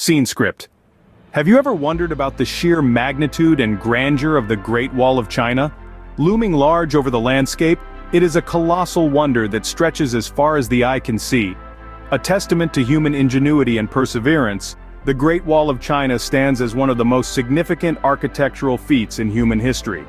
Scene script. Have you ever wondered about the sheer magnitude and grandeur of the Great Wall of China? Looming large over the landscape, it is a colossal wonder that stretches as far as the eye can see. A testament to human ingenuity and perseverance, the Great Wall of China stands as one of the most significant architectural feats in human history.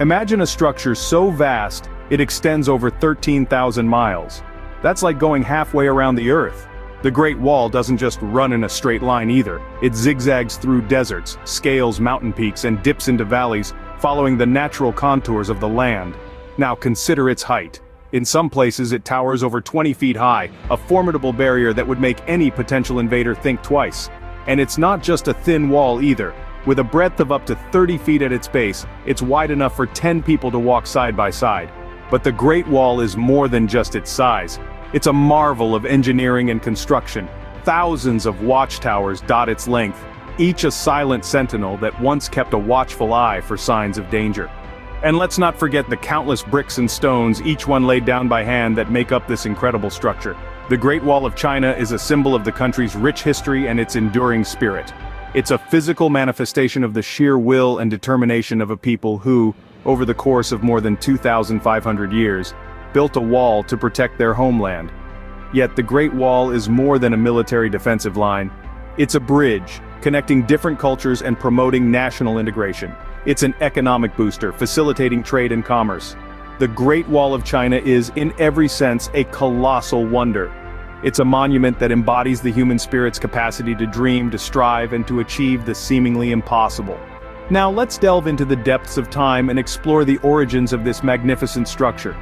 Imagine a structure so vast, it extends over 13,000 miles. That's like going halfway around the Earth. The Great Wall doesn't just run in a straight line either. It zigzags through deserts, scales mountain peaks, and dips into valleys, following the natural contours of the land. Now consider its height. In some places it towers over 20 feet high, a formidable barrier that would make any potential invader think twice. And it's not just a thin wall either. With a breadth of up to 30 feet at its base, it's wide enough for 10 people to walk side by side. But the Great Wall is more than just its size. It's a marvel of engineering and construction. Thousands of watchtowers dot its length, each a silent sentinel that once kept a watchful eye for signs of danger. And let's not forget the countless bricks and stones, each one laid down by hand, that make up this incredible structure. The Great Wall of China is a symbol of the country's rich history and its enduring spirit. It's a physical manifestation of the sheer will and determination of a people who, over the course of more than 2,500 years, built a wall to protect their homeland. Yet the Great Wall is more than a military defensive line. It's a bridge, connecting different cultures and promoting national integration. It's an economic booster, facilitating trade and commerce. The Great Wall of China is, in every sense, a colossal wonder. It's a monument that embodies the human spirit's capacity to dream, to strive, and to achieve the seemingly impossible. Now let's delve into the depths of time and explore the origins of this magnificent structure.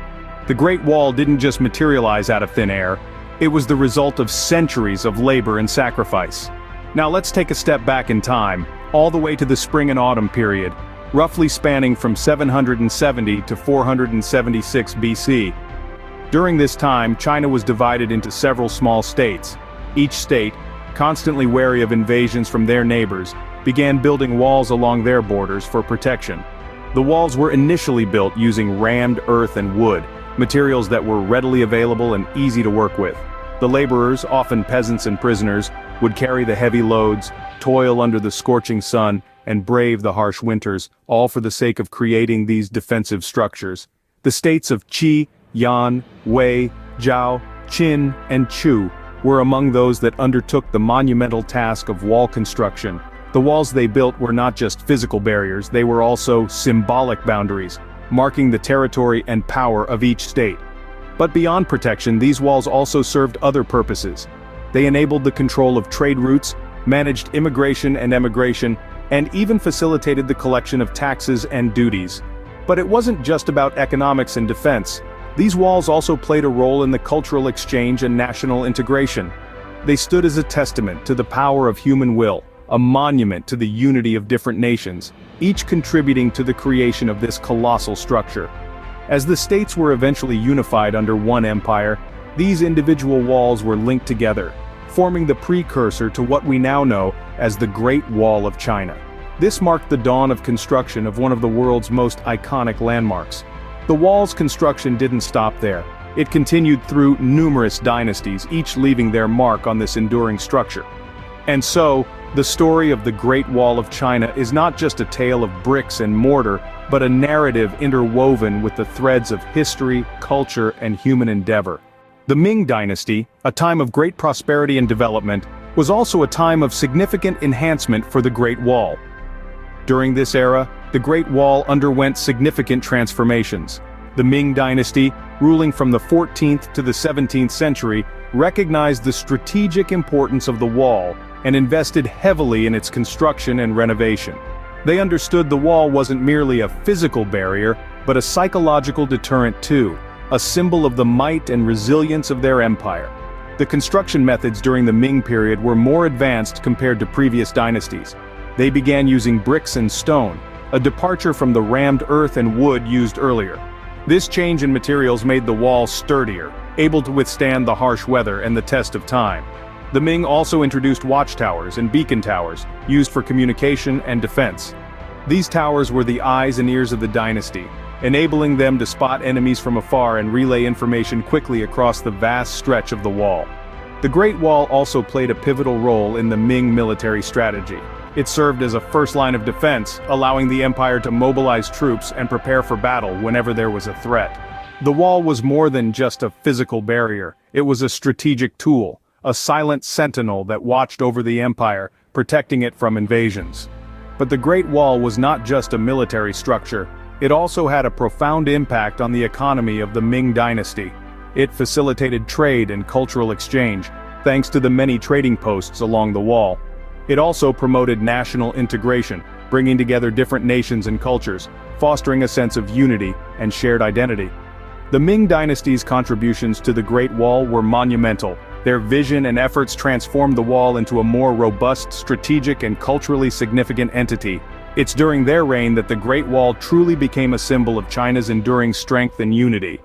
The Great Wall didn't just materialize out of thin air. It was the result of centuries of labor and sacrifice. Now let's take a step back in time, all the way to the Spring and Autumn period, roughly spanning from 770 to 476 BC. During this time, China was divided into several small states. Each state, constantly wary of invasions from their neighbors, began building walls along their borders for protection. The walls were initially built using rammed earth and wood, materials that were readily available and easy to work with. The laborers, often peasants and prisoners, would carry the heavy loads, toil under the scorching sun, and brave the harsh winters, all for the sake of creating these defensive structures. The states of Qi, Yan, Wei, Zhao, Qin, and Chu were among those that undertook the monumental task of wall construction. The walls they built were not just physical barriers, they were also symbolic boundaries, marking the territory and power of each state. But beyond protection, these walls also served other purposes. They enabled the control of trade routes, managed immigration and emigration, and even facilitated the collection of taxes and duties. But it wasn't just about economics and defense. These walls also played a role in the cultural exchange and national integration. They stood as a testament to the power of human will, a monument to the unity of different nations, each contributing to the creation of this colossal structure. As the states were eventually unified under one empire, these individual walls were linked together, forming the precursor to what we now know as the Great Wall of China. This marked the dawn of construction of one of the world's most iconic landmarks. The wall's construction didn't stop there. It continued through numerous dynasties, each leaving their mark on this enduring structure. And so, the story of the Great Wall of China is not just a tale of bricks and mortar, but a narrative interwoven with the threads of history, culture, and human endeavor. The Ming dynasty, a time of great prosperity and development, was also a time of significant enhancement for the Great Wall. During this era, the Great Wall underwent significant transformations. The Ming dynasty, ruling from the 14th to the 17th century, recognized the strategic importance of the wall and invested heavily in its construction and renovation. They understood the wall wasn't merely a physical barrier, but a psychological deterrent too, a symbol of the might and resilience of their empire. The construction methods during the Ming period were more advanced compared to previous dynasties. They began using bricks and stone, a departure from the rammed earth and wood used earlier. This change in materials made the wall sturdier, able to withstand the harsh weather and the test of time. The Ming also introduced watchtowers and beacon towers, used for communication and defense. These towers were the eyes and ears of the dynasty, enabling them to spot enemies from afar and relay information quickly across the vast stretch of the wall. The Great Wall also played a pivotal role in the Ming military strategy. It served as a first line of defense, allowing the empire to mobilize troops and prepare for battle whenever there was a threat. The wall was more than just a physical barrier, it was a strategic tool, a silent sentinel that watched over the empire, protecting it from invasions. But the Great Wall was not just a military structure, it also had a profound impact on the economy of the Ming dynasty. It facilitated trade and cultural exchange, thanks to the many trading posts along the wall. It also promoted national integration, bringing together different nations and cultures, fostering a sense of unity and shared identity. The Ming dynasty's contributions to the Great Wall were monumental. Their vision and efforts transformed the wall into a more robust, strategic and culturally significant entity. It's during their reign that the Great Wall truly became a symbol of China's enduring strength and unity.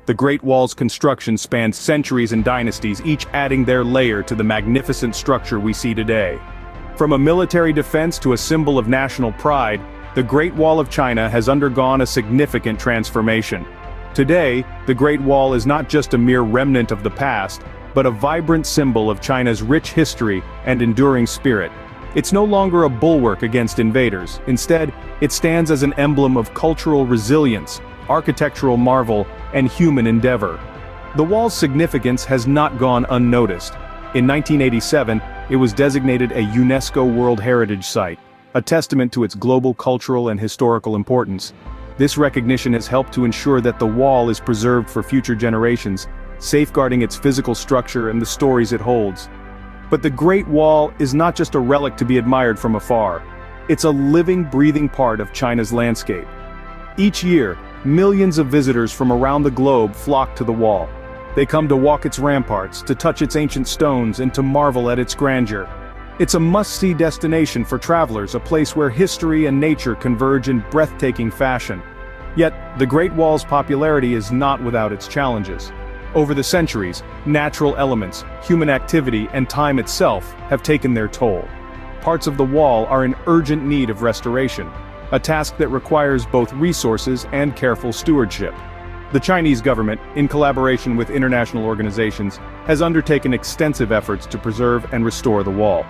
The Great Wall's construction spanned centuries and dynasties, each adding their layer to the magnificent structure we see today. From a military defense to a symbol of national pride, the Great Wall of China has undergone a significant transformation. Today, the Great Wall is not just a mere remnant of the past, but a vibrant symbol of China's rich history and enduring spirit. It's no longer a bulwark against invaders. Instead, it stands as an emblem of cultural resilience, architectural marvel, and human endeavor. The wall's significance has not gone unnoticed. In 1987, it was designated a UNESCO World Heritage Site, a testament to its global cultural and historical importance. This recognition has helped to ensure that the wall is preserved for future generations, safeguarding its physical structure and the stories it holds. But the Great Wall is not just a relic to be admired from afar. It's a living, breathing part of China's landscape. Each year, millions of visitors from around the globe flock to the wall. They come to walk its ramparts, to touch its ancient stones, and to marvel at its grandeur. It's a must-see destination for travelers, a place where history and nature converge in breathtaking fashion. Yet, the Great Wall's popularity is not without its challenges. Over the centuries, natural elements, human activity, and time itself have taken their toll. Parts of the wall are in urgent need of restoration, a task that requires both resources and careful stewardship. The Chinese government, in collaboration with international organizations, has undertaken extensive efforts to preserve and restore the wall.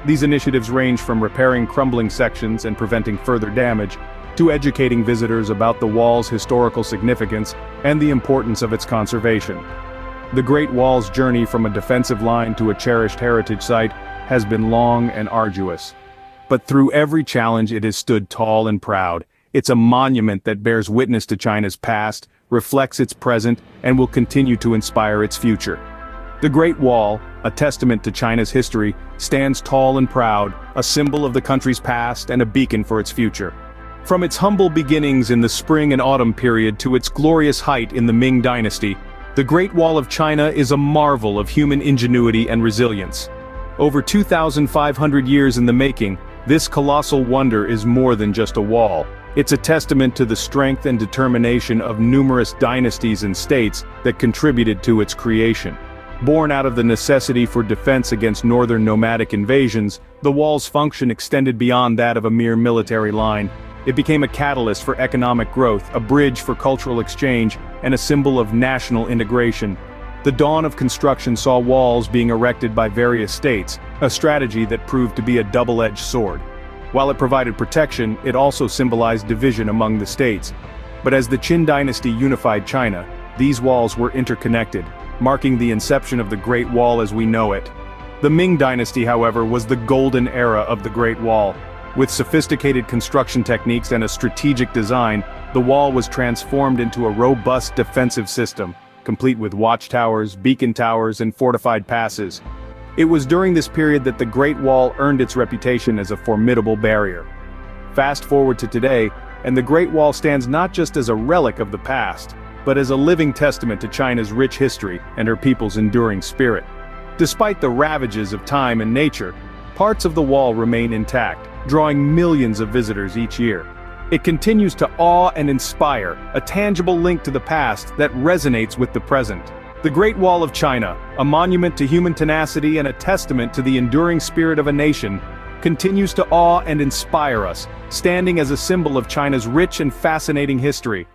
These initiatives range from repairing crumbling sections and preventing further damage, to educating visitors about the wall's historical significance and the importance of its conservation. The Great Wall's journey from a defensive line to a cherished heritage site has been long and arduous. But through every challenge it has stood tall and proud. It's a monument that bears witness to China's past, reflects its present, and will continue to inspire its future. The Great Wall, a testament to China's history, stands tall and proud, a symbol of the country's past and a beacon for its future. From its humble beginnings in the spring and autumn period to its glorious height in the Ming dynasty, the Great Wall of China is a marvel of human ingenuity and resilience. Over 2,500 years in the making, this colossal wonder is more than just a wall. It's a testament to the strength and determination of numerous dynasties and states that contributed to its creation. Born out of the necessity for defense against northern nomadic invasions, the wall's function extended beyond that of a mere military line. It became a catalyst for economic growth, a bridge for cultural exchange, and a symbol of national integration. The dawn of construction saw walls being erected by various states, a strategy that proved to be a double-edged sword. While it provided protection, it also symbolized division among the states. But as the Qin dynasty unified China, these walls were interconnected, marking the inception of the Great Wall as we know it. The Ming dynasty, however, was the golden era of the Great Wall. With sophisticated construction techniques and a strategic design, the wall was transformed into a robust defensive system, complete with watchtowers, beacon towers, and fortified passes. It was during this period that the Great Wall earned its reputation as a formidable barrier. Fast forward to today, and the Great Wall stands not just as a relic of the past, but as a living testament to China's rich history and her people's enduring spirit. Despite the ravages of time and nature, parts of the wall remain intact, drawing millions of visitors each year. It continues to awe and inspire, a tangible link to the past that resonates with the present. The Great Wall of China, a monument to human tenacity and a testament to the enduring spirit of a nation, continues to awe and inspire us, standing as a symbol of China's rich and fascinating history.